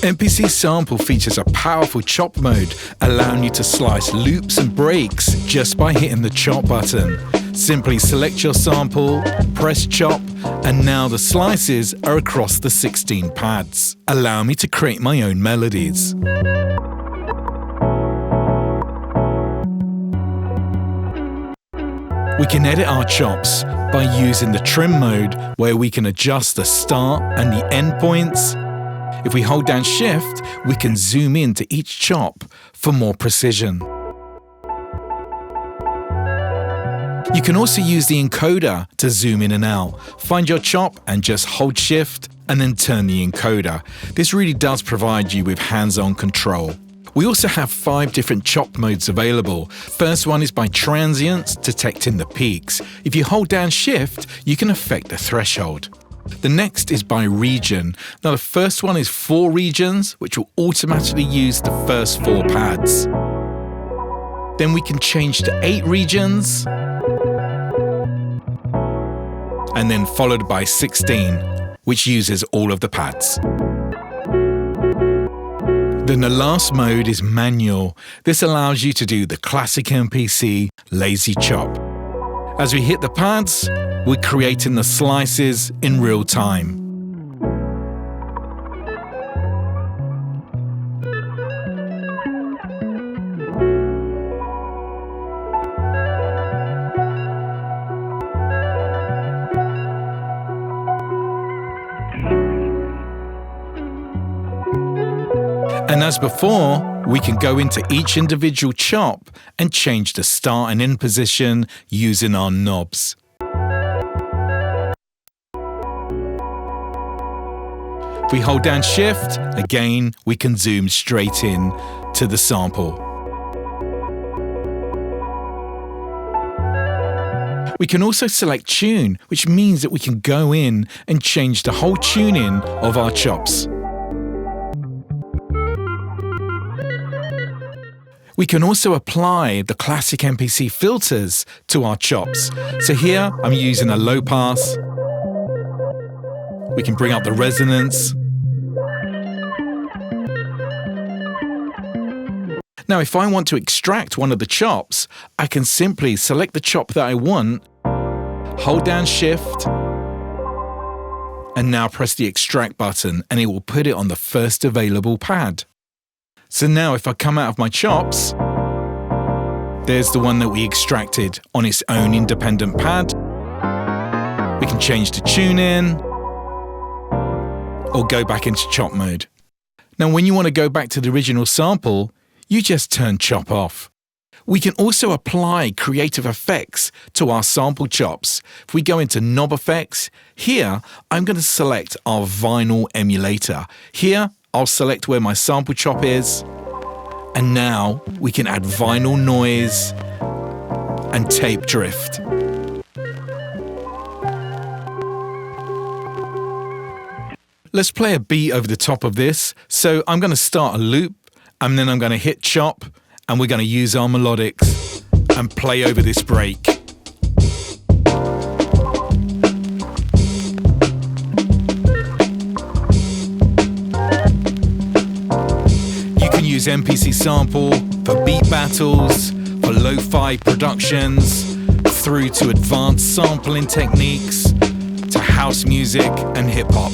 MPC Sample features a powerful chop mode, allowing you to slice loops and breaks just by hitting the chop button. Simply select your sample, press chop, and now the slices are across the 16 pads. Allow me to create my own melodies. We can edit our chops by using the trim mode, where we can adjust the start and the end points. If we hold down Shift, we can zoom in to each chop for more precision. You can also use the encoder to zoom in and out. Find your chop and just hold Shift and then turn the encoder. This really does provide you with hands-on control. We also have 5 different chop modes available. First one is by transients, detecting the peaks. If you hold down Shift, you can affect the threshold. The next is by region. Now the first one is 4 regions, which will automatically use the first 4 pads. Then we can change to 8 regions, and then followed by 16, which uses all of the pads. Then the last mode is manual. This allows you to do the classic MPC lazy chop. As we hit the pads, we're creating the slices in real time. And as before, we can go into each individual chop and change the start and end position using our knobs. If we hold down Shift, again, we can zoom straight in to the sample. We can also select tune, which means that we can go in and change the whole tuning of our chops. We can also apply the classic MPC filters to our chops. So here I'm using a low pass. We can bring up the resonance. Now if I want to extract one of the chops, I can simply select the chop that I want, hold down Shift, and now press the extract button, and it will put it on the first available pad. So now if I come out of my chops, there's the one that we extracted on its own independent pad. We can change the tune in or go back into chop mode. Now when you want to go back to the original sample, you just turn chop off. We can also apply creative effects to our sample chops. If we go into knob effects, here I'm going to select our vinyl emulator. Here I'll select where my sample chop is, and now we can add vinyl noise and tape drift. Let's play a beat over the top of this. So I'm going to start a loop, and then I'm going to hit chop, and we're going to use our melodics and play over this break. Use MPC Sample for beat battles, for lo-fi productions, through to advanced sampling techniques, to house music and hip-hop.